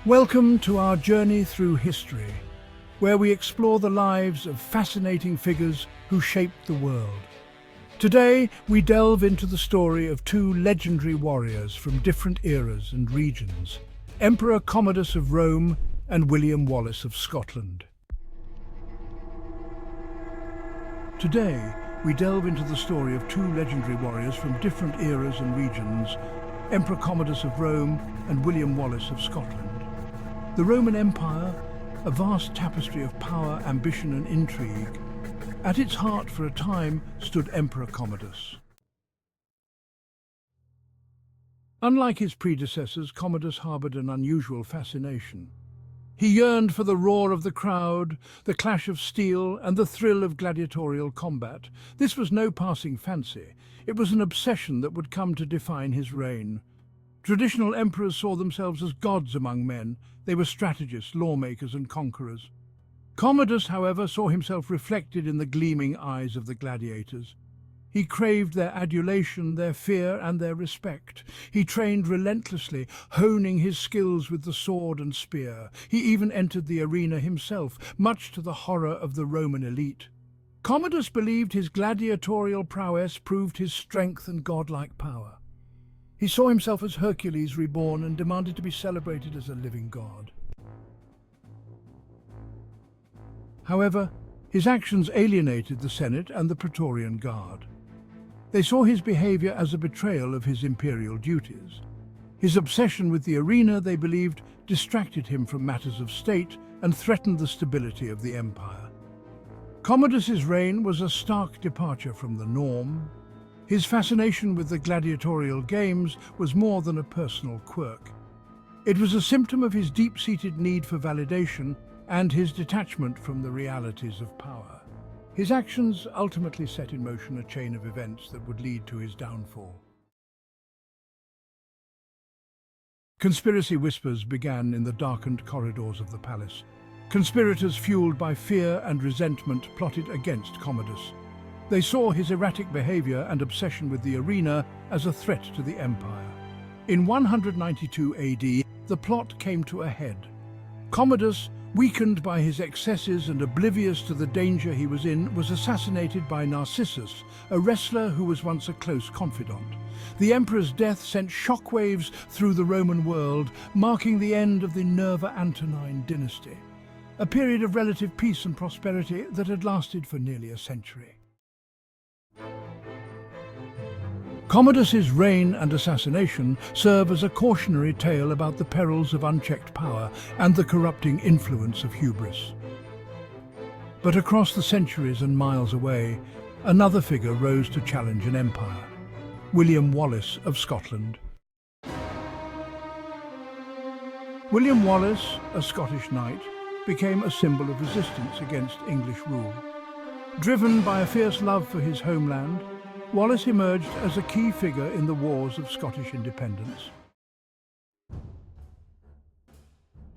Welcome to our journey through history, where we explore the lives of fascinating figures who shaped the world. Today, we delve into the story of two legendary warriors from different eras and regions, Emperor Commodus of Rome and William Wallace of Scotland. Today, we delve into the story of two legendary warriors from different eras and regions, Emperor Commodus of Rome and William Wallace of Scotland. The Roman Empire, a vast tapestry of power, ambition and intrigue. At its heart for a time stood Emperor Commodus. Unlike his predecessors, Commodus harbored an unusual fascination. He yearned for the roar of the crowd, the clash of steel, and the thrill of gladiatorial combat. This was no passing fancy. It was an obsession that would come to define his reign. Traditional emperors saw themselves as gods among men. They were strategists, lawmakers, and conquerors. Commodus, however, saw himself reflected in the gleaming eyes of the gladiators. He craved their adulation, their fear, and their respect. He trained relentlessly, honing his skills with the sword and spear. He even entered the arena himself, much to the horror of the Roman elite. Commodus believed his gladiatorial prowess proved his strength and godlike power. He saw himself as Hercules reborn and demanded to be celebrated as a living god. However, his actions alienated the Senate and the Praetorian Guard. They saw his behavior as a betrayal of his imperial duties. His obsession with the arena, they believed, distracted him from matters of state and threatened the stability of the empire. Commodus's reign was a stark departure from the norm. His fascination with the gladiatorial games was more than a personal quirk. It was a symptom of his deep-seated need for validation and his detachment from the realities of power. His actions ultimately set in motion a chain of events that would lead to his downfall. Conspiracy whispers began in the darkened corridors of the palace. Conspirators fueled by fear and resentment plotted against Commodus. They saw his erratic behavior and obsession with the arena as a threat to the empire. In 192 AD, the plot came to a head. Commodus, weakened by his excesses and oblivious to the danger he was in, was assassinated by Narcissus, a wrestler who was once a close confidant. The emperor's death sent shockwaves through the Roman world, marking the end of the Nerva-Antonine dynasty, a period of relative peace and prosperity that had lasted for nearly a century. Commodus's reign and assassination serve as a cautionary tale about the perils of unchecked power and the corrupting influence of hubris. But across the centuries and miles away, another figure rose to challenge an empire: William Wallace of Scotland. William Wallace, a Scottish knight, became a symbol of resistance against English rule. Driven by a fierce love for his homeland, Wallace emerged as a key figure in the wars of Scottish independence.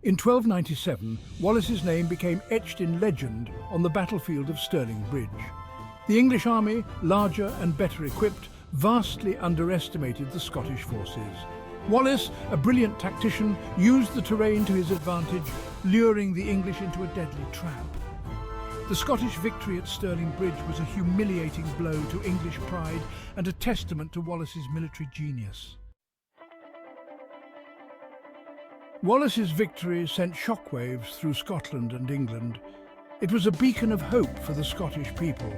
In 1297, Wallace's name became etched in legend on the battlefield of Stirling Bridge. The English army, larger and better equipped, vastly underestimated the Scottish forces. Wallace, a brilliant tactician, used the terrain to his advantage, luring the English into a deadly trap. The Scottish victory at Stirling Bridge was a humiliating blow to English pride and a testament to Wallace's military genius. Wallace's victory sent shockwaves through Scotland and England. It was a beacon of hope for the Scottish people,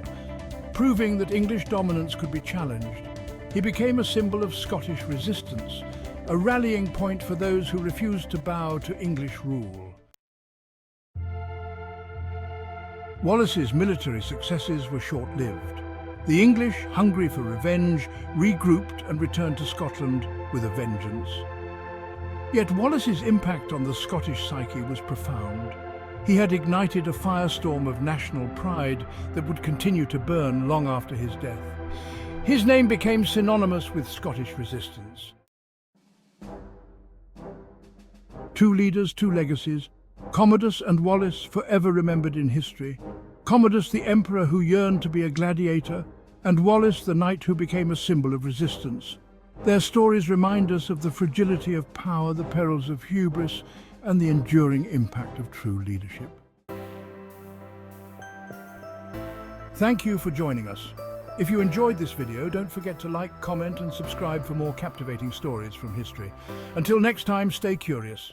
proving that English dominance could be challenged. He became a symbol of Scottish resistance, a rallying point for those who refused to bow to English rule. Wallace's military successes were short-lived. The English, hungry for revenge, regrouped and returned to Scotland with a vengeance. Yet Wallace's impact on the Scottish psyche was profound. He had ignited a firestorm of national pride that would continue to burn long after his death. His name became synonymous with Scottish resistance. Two leaders, two legacies. Commodus and Wallace, forever remembered in history. Commodus, the emperor who yearned to be a gladiator, and Wallace, the knight who became a symbol of resistance. Their stories remind us of the fragility of power, the perils of hubris, and the enduring impact of true leadership. Thank you for joining us. If you enjoyed this video, don't forget to like, comment and subscribe for more captivating stories from history. Until next time, stay curious.